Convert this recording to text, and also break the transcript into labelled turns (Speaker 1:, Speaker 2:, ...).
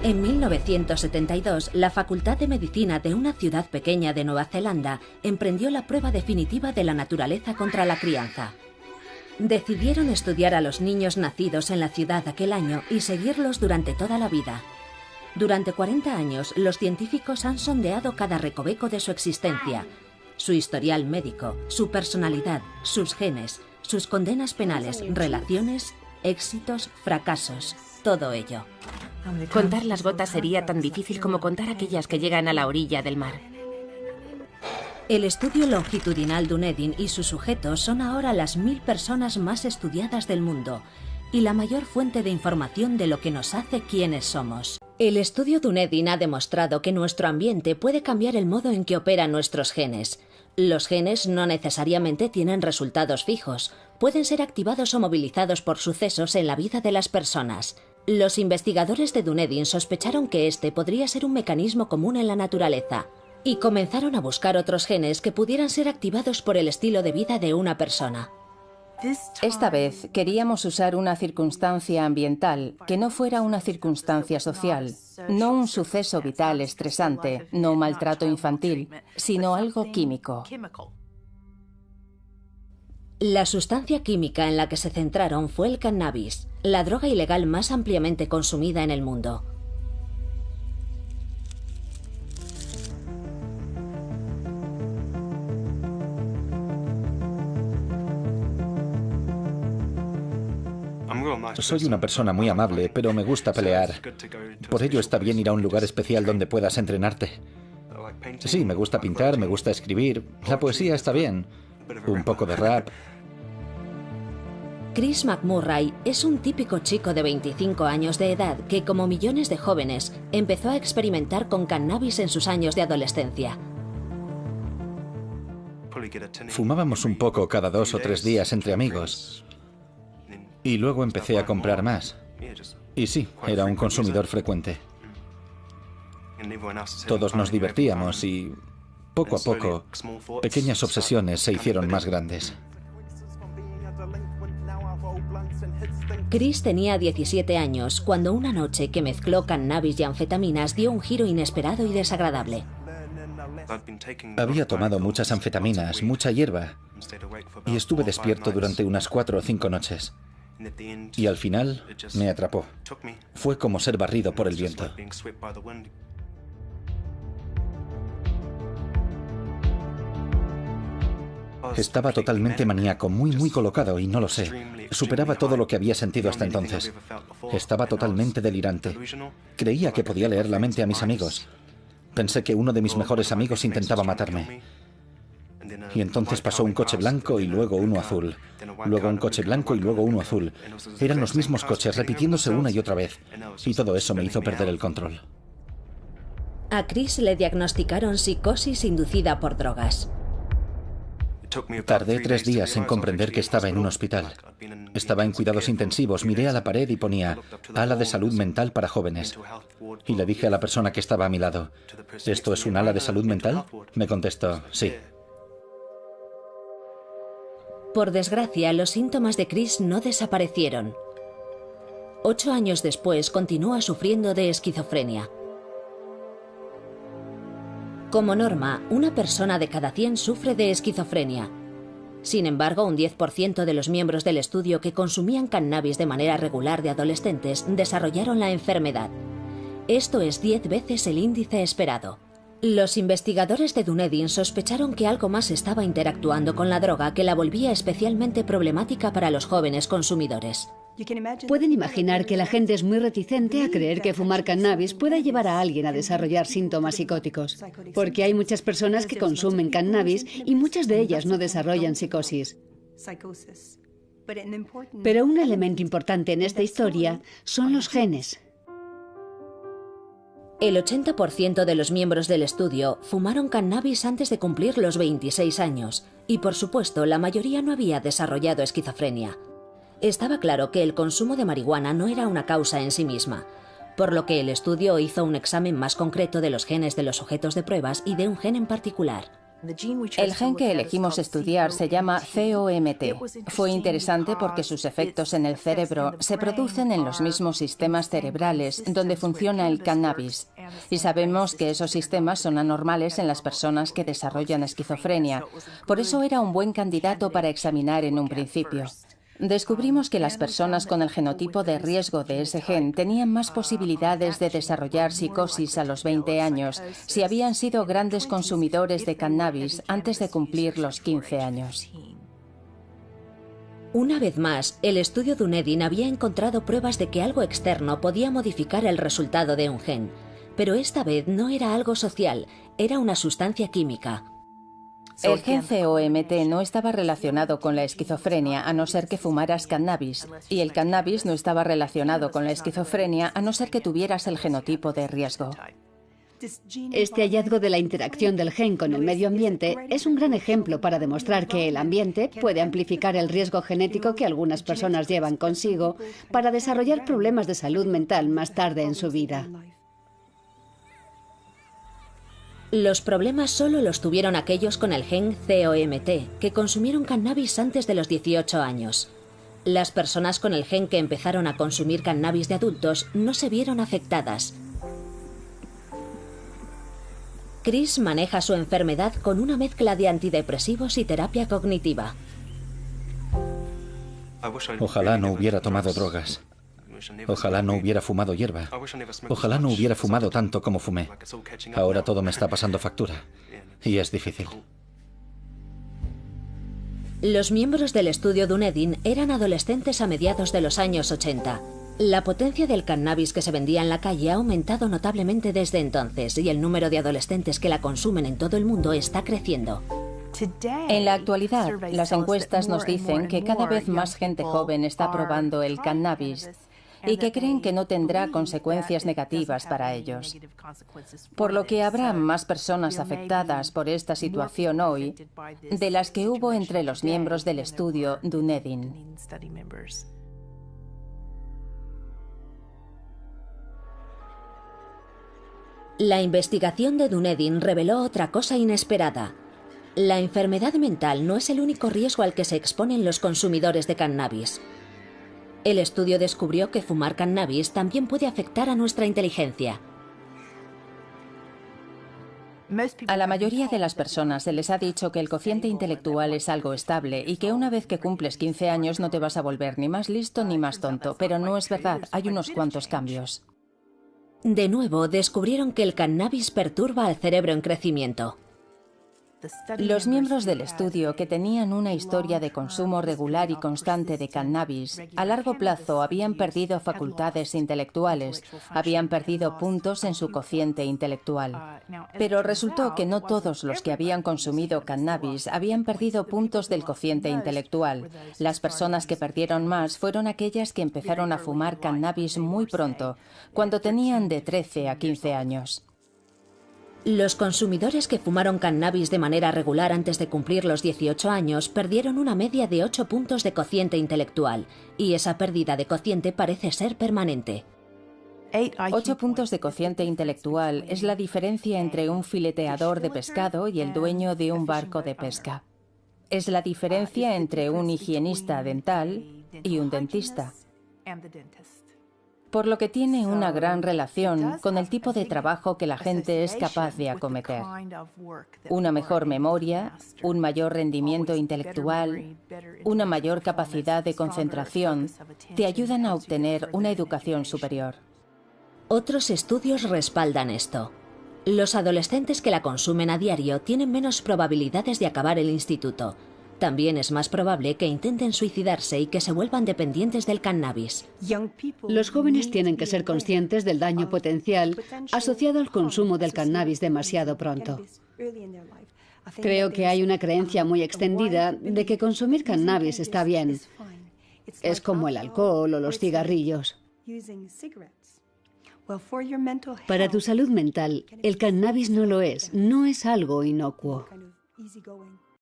Speaker 1: En 1972, la Facultad de Medicina de una ciudad pequeña de Nueva Zelanda emprendió la prueba definitiva de la naturaleza contra la crianza. Decidieron estudiar a los niños nacidos en la ciudad aquel año y seguirlos durante toda la vida. Durante 40 años, los científicos han sondeado cada recoveco de su existencia, su historial médico, su personalidad, sus genes, sus condenas penales, relaciones, éxitos, fracasos, todo ello.
Speaker 2: Contar las gotas sería tan difícil como contar aquellas que llegan a la orilla del mar.
Speaker 1: El estudio longitudinal Dunedin y sus sujetos son ahora las 1000 personas más estudiadas del mundo y la mayor fuente de información de lo que nos hace quienes somos. El estudio Dunedin ha demostrado que nuestro ambiente puede cambiar el modo en que operan nuestros genes. Los genes no necesariamente tienen resultados fijos, pueden ser activados o movilizados por sucesos en la vida de las personas. Los investigadores de Dunedin sospecharon que este podría ser un mecanismo común en la naturaleza y comenzaron a buscar otros genes que pudieran ser activados por el estilo de vida de una persona.
Speaker 3: Esta vez queríamos usar una circunstancia ambiental que no fuera una circunstancia social, no un suceso vital estresante, no un maltrato infantil, sino algo químico.
Speaker 1: La sustancia química en la que se centraron fue el cannabis, la droga ilegal más ampliamente consumida en el mundo.
Speaker 4: Soy una persona muy amable, pero me gusta pelear. Por ello está bien ir a un lugar especial donde puedas entrenarte. Sí, me gusta pintar, me gusta escribir. La poesía está bien. Un poco de rap.
Speaker 1: Chris McMurray es un típico chico de 25 años de edad que, como millones de jóvenes, empezó a experimentar con cannabis en sus años de adolescencia.
Speaker 4: Fumábamos un poco cada 2 o 3 días entre amigos. Y luego empecé a comprar más. Y sí, era un consumidor frecuente. Todos nos divertíamos y, poco a poco, pequeñas obsesiones se hicieron más grandes.
Speaker 1: Chris tenía 17 años cuando una noche que mezcló cannabis y anfetaminas dio un giro inesperado y desagradable.
Speaker 4: Había tomado muchas anfetaminas, mucha hierba, y estuve despierto durante unas 4 o 5 noches. Y al final me atrapó. Fue como ser barrido por el viento. Estaba totalmente maníaco, muy colocado y no lo sé. Superaba todo lo que había sentido hasta entonces. Estaba totalmente delirante. Creía que podía leer la mente a mis amigos. Pensé que uno de mis mejores amigos intentaba matarme. Y entonces pasó un coche blanco y luego uno azul. Luego un coche blanco y luego uno azul. Eran los mismos coches, repitiéndose una y otra vez. Y todo eso me hizo perder el control.
Speaker 1: A Chris le diagnosticaron psicosis inducida por drogas.
Speaker 4: Tardé 3 días en comprender que estaba en un hospital. Estaba en cuidados intensivos, miré a la pared y ponía ala de salud mental para jóvenes. Y le dije a la persona que estaba a mi lado, ¿esto es un ala de salud mental? Me contestó, sí.
Speaker 1: Por desgracia, los síntomas de Chris no desaparecieron. 8 años después, continúa sufriendo de esquizofrenia. Como norma, una persona de cada 100 sufre de esquizofrenia. Sin embargo, un 10% de los miembros del estudio que consumían cannabis de manera regular de adolescentes desarrollaron la enfermedad. Esto es 10 veces el índice esperado. Los investigadores de Dunedin sospecharon que algo más estaba interactuando con la droga que la volvía especialmente problemática para los jóvenes consumidores.
Speaker 5: Pueden imaginar que la gente es muy reticente a creer que fumar cannabis pueda llevar a alguien a desarrollar síntomas psicóticos, porque hay muchas personas que consumen cannabis y muchas de ellas no desarrollan psicosis. Pero un elemento importante en esta historia son los genes.
Speaker 1: El 80% de los miembros del estudio fumaron cannabis antes de cumplir los 26 años, y por supuesto la mayoría no había desarrollado esquizofrenia. Estaba claro que el consumo de marihuana no era una causa en sí misma, por lo que el estudio hizo un examen más concreto de los genes de los sujetos de pruebas y de un gen en particular.
Speaker 3: El gen que elegimos estudiar se llama COMT. Fue interesante porque sus efectos en el cerebro se producen en los mismos sistemas cerebrales donde funciona el cannabis. Y sabemos que esos sistemas son anormales en las personas que desarrollan esquizofrenia. Por eso era un buen candidato para examinar en un principio. Descubrimos que las personas con el genotipo de riesgo de ese gen tenían más posibilidades de desarrollar psicosis a los 20 años si habían sido grandes consumidores de cannabis antes de cumplir los 15 años.
Speaker 1: Una vez más, el estudio Dunedin había encontrado pruebas de que algo externo podía modificar el resultado de un gen. Pero esta vez no era algo social, era una sustancia química.
Speaker 3: El gen COMT no estaba relacionado con la esquizofrenia a no ser que fumaras cannabis, y el cannabis no estaba relacionado con la esquizofrenia a no ser que tuvieras el genotipo de riesgo.
Speaker 5: Este hallazgo de la interacción del gen con el medio ambiente es un gran ejemplo para demostrar que el ambiente puede amplificar el riesgo genético que algunas personas llevan consigo para desarrollar problemas de salud mental más tarde en su vida.
Speaker 1: Los problemas solo los tuvieron aquellos con el gen COMT, que consumieron cannabis antes de los 18 años. Las personas con el gen que empezaron a consumir cannabis de adultos no se vieron afectadas. Chris maneja su enfermedad con una mezcla de antidepresivos y terapia cognitiva.
Speaker 4: Ojalá no hubiera tomado drogas. Ojalá no hubiera fumado hierba. Ojalá no hubiera fumado tanto como fumé. Ahora todo me está pasando factura. Y es difícil.
Speaker 1: Los miembros del estudio Dunedin eran adolescentes a mediados de los años 80. La potencia del cannabis que se vendía en la calle ha aumentado notablemente desde entonces y el número de adolescentes que la consumen en todo el mundo está creciendo.
Speaker 3: En la actualidad, las encuestas nos dicen que cada vez más gente joven está probando el cannabis y que creen que no tendrá consecuencias negativas para ellos. Por lo que habrá más personas afectadas por esta situación hoy de las que hubo entre los miembros del estudio Dunedin.
Speaker 1: La investigación de Dunedin reveló otra cosa inesperada. La enfermedad mental no es el único riesgo al que se exponen los consumidores de cannabis. El estudio descubrió que fumar cannabis también puede afectar a nuestra inteligencia.
Speaker 3: A la mayoría de las personas se les ha dicho que el cociente intelectual es algo estable y que una vez que cumples 15 años no te vas a volver ni más listo ni más tonto, pero no es verdad, hay unos cuantos cambios.
Speaker 1: De nuevo, descubrieron que el cannabis perturba al cerebro en crecimiento.
Speaker 3: Los miembros del estudio que tenían una historia de consumo regular y constante de cannabis, a largo plazo habían perdido facultades intelectuales, habían perdido puntos en su cociente intelectual. Pero resultó que no todos los que habían consumido cannabis habían perdido puntos del cociente intelectual. Las personas que perdieron más fueron aquellas que empezaron a fumar cannabis muy pronto, cuando tenían de 13 a 15 años.
Speaker 1: Los consumidores que fumaron cannabis de manera regular antes de cumplir los 18 años perdieron una media de 8 puntos de cociente intelectual, y esa pérdida de cociente parece ser permanente.
Speaker 3: 8 puntos de cociente intelectual es la diferencia entre un fileteador de pescado y el dueño de un barco de pesca. Es la diferencia entre un higienista dental y un dentista. Por lo que tiene una gran relación con el tipo de trabajo que la gente es capaz de acometer. Una mejor memoria, un mayor rendimiento intelectual, una mayor capacidad de concentración, te ayudan a obtener una educación superior.
Speaker 1: Otros estudios respaldan esto. Los adolescentes que la consumen a diario tienen menos probabilidades de acabar el instituto. También es más probable que intenten suicidarse y que se vuelvan dependientes del cannabis.
Speaker 5: Los jóvenes tienen que ser conscientes del daño potencial asociado al consumo del cannabis demasiado pronto. Creo que hay una creencia muy extendida de que consumir cannabis está bien. Es como el alcohol o los cigarrillos. Para tu salud mental, el cannabis no lo es, no es algo inocuo.